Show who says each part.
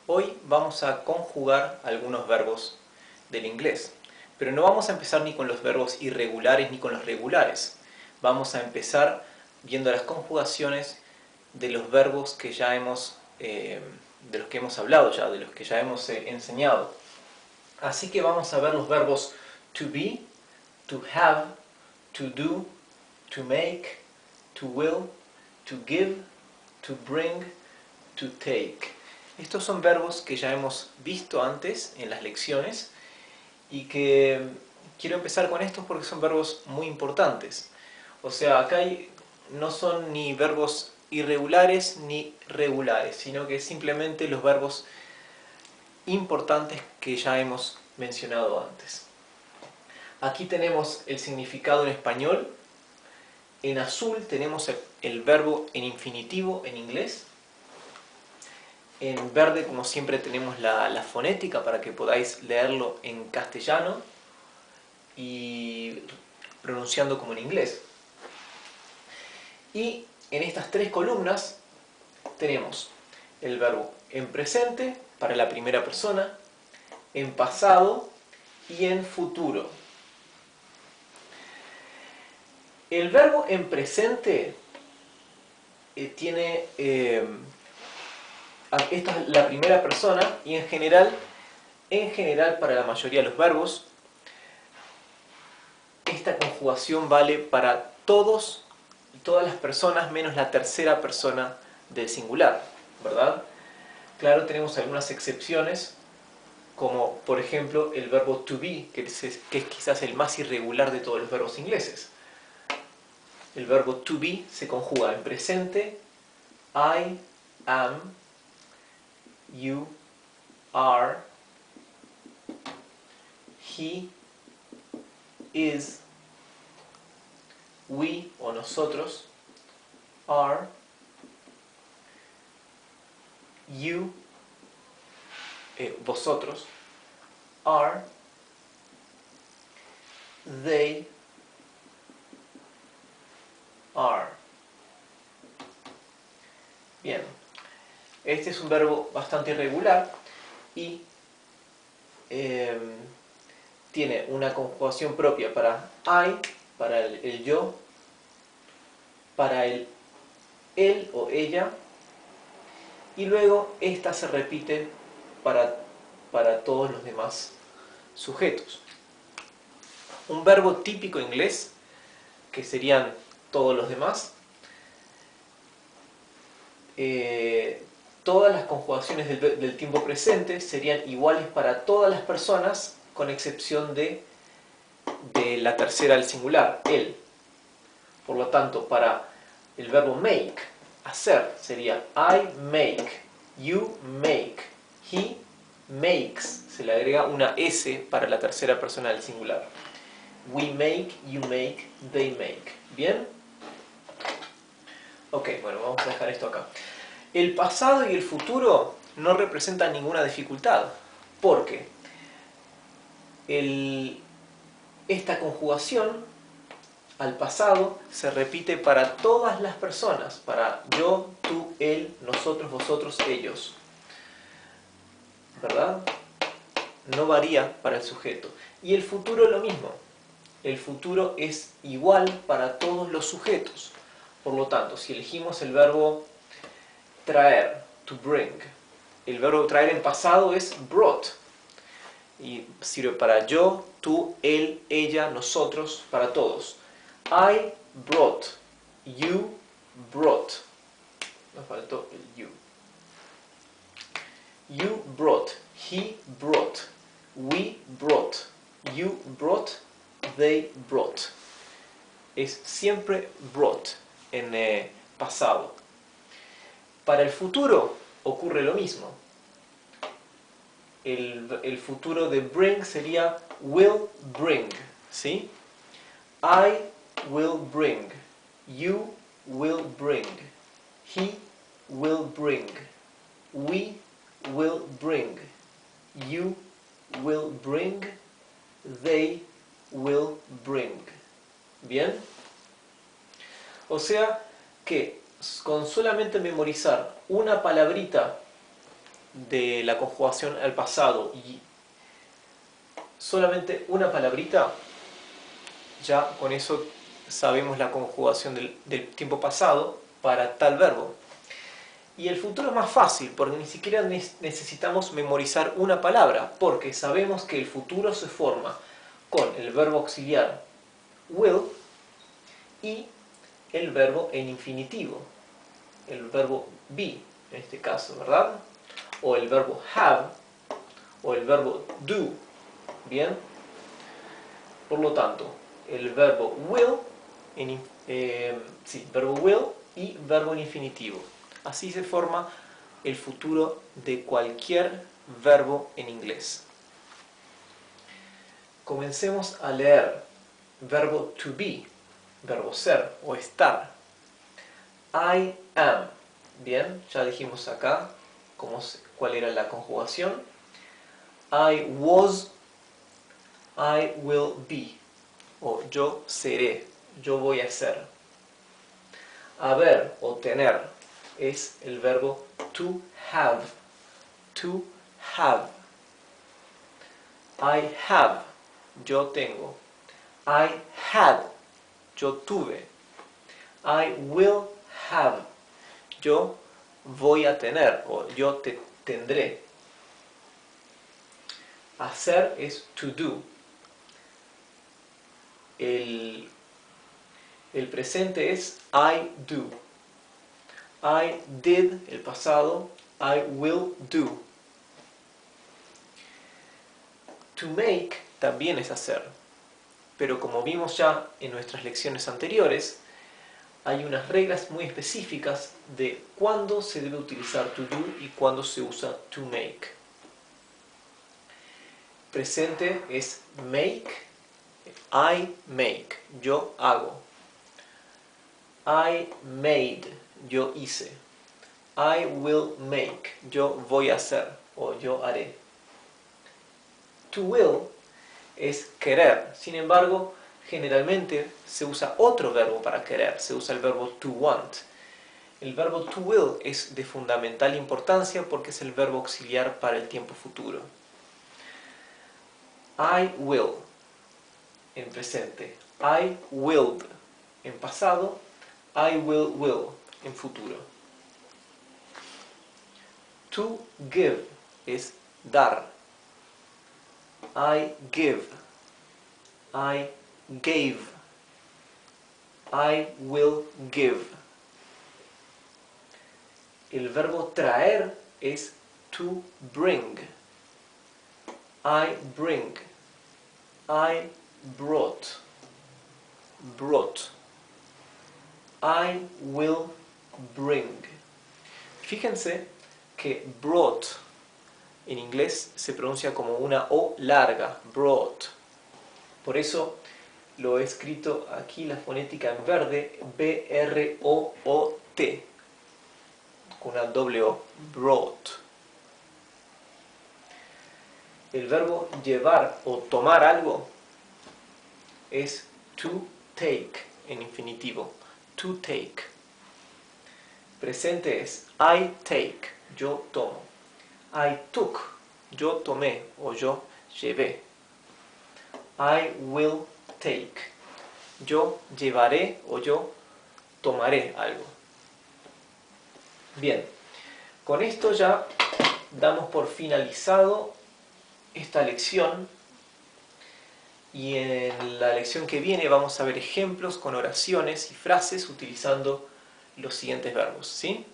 Speaker 1: Hoy vamos a conjugar algunos verbos del inglés, pero no vamos a empezar ni con los verbos irregulares ni con los regulares. Vamos a empezar viendo las conjugaciones de los verbos que ya hemos, de los que hemos hablado ya, de los que ya hemos enseñado. Así que vamos a ver los verbos to be, to have, to do, to make, to will, to give, to bring, to take. Estos son verbos que ya hemos visto antes en las lecciones y que quiero empezar con estos porque son verbos muy importantes. O sea, acá no son ni verbos irregulares ni regulares, sino que simplemente los verbos importantes que ya hemos mencionado antes. Aquí tenemos el significado en español. En azul tenemos el verbo en infinitivo en inglés. En verde, como siempre, tenemos la fonética para que podáis leerlo en castellano y pronunciando como en inglés. Y en estas tres columnas tenemos el verbo en presente para la primera persona, en pasado y en futuro. El verbo en presente tiene... esta es la primera persona y en general para la mayoría de los verbos, esta conjugación vale para todas las personas menos la tercera persona del singular, ¿verdad? Claro, tenemos algunas excepciones, como por ejemplo el verbo to be, que es quizás el más irregular de todos los verbos ingleses. El verbo to be se conjuga en presente, I am, you are, he is, we o nosotros are, you, vosotros are, they are. Bien, este es un verbo bastante irregular y tiene una conjugación propia para I, para el yo, para el él o ella, y luego esta se repite para todos los demás sujetos. Un verbo típico inglés, que serían todos los demás, todas las conjugaciones del tiempo presente serían iguales para todas las personas, con excepción de la tercera del singular, él. Por lo tanto, para el verbo make, hacer, sería I make, you make, he makes. Se le agrega una S para la tercera persona del singular. We make, you make, they make. ¿Bien? Ok, bueno, vamos a dejar esto acá. El pasado y el futuro no representan ninguna dificultad, porque esta conjugación al pasado se repite para todas las personas, para yo, tú, él, nosotros, vosotros, ellos. ¿Verdad? No varía para el sujeto. Y el futuro lo mismo. El futuro es igual para todos los sujetos. Por lo tanto, si elegimos el verbo traer, to bring, el verbo traer en pasado es brought. Y sirve para yo, tú, él, ella, nosotros, para todos. I brought, you brought. Nos faltó el you. You brought, he brought, we brought, you brought, they brought. Es siempre brought en pasado. Para el futuro ocurre lo mismo. El futuro de bring sería will bring, ¿sí? I will bring, you will bring, he will bring, we will bring, you will bring, they will bring. ¿Bien? O sea que con solamente memorizar una palabrita de la conjugación al pasado y solamente una palabrita, ya con eso sabemos la conjugación del tiempo pasado para tal verbo. Y el futuro es más fácil, porque ni siquiera necesitamos memorizar una palabra, porque sabemos que el futuro se forma con el verbo auxiliar will y el verbo en infinitivo, el verbo be, en este caso, ¿verdad? O el verbo have, o el verbo do, ¿bien? Por lo tanto, el verbo will, verbo will y verbo en infinitivo. Así se forma el futuro de cualquier verbo en inglés. Comencemos a leer. Verbo to be, verbo ser o estar. I am. Bien, ya dijimos acá cuál era la conjugación. I was, I will be. O yo seré, yo voy a ser. Haber o tener es el verbo to have. To have. I have, yo tengo. I had, yo tuve. I will have, yo voy a tener o yo tendré. Hacer es to do. El presente es I do. I did, el pasado. I will do. To make también es hacer. Pero como vimos ya en nuestras lecciones anteriores, hay unas reglas muy específicas de cuándo se debe utilizar to do y cuándo se usa to make. Presente es make. I make, yo hago. I made, yo hice. I will make, yo voy a hacer o yo haré. To will es querer. Sin embargo, generalmente se usa otro verbo para querer. Se usa el verbo to want. El verbo to will es de fundamental importancia porque es el verbo auxiliar para el tiempo futuro. I will en presente. I willed en pasado. I will en futuro. To give es dar. I give. I gave. I will give. El verbo traer es to bring. I bring. I brought. Brought. I will bring. Fíjense que brought en inglés se pronuncia como una O larga, brought. Por eso lo he escrito aquí la fonética en verde, B-R-O-O-T, con una doble O, brought. El verbo llevar o tomar algo es to take en infinitivo, to take. Presente es I take, yo tomo. I took, yo tomé o yo llevé. I will take, yo llevaré o yo tomaré algo. Bien, con esto ya damos por finalizado esta lección y en la lección que viene vamos a ver ejemplos con oraciones y frases utilizando los siguientes verbos, ¿sí?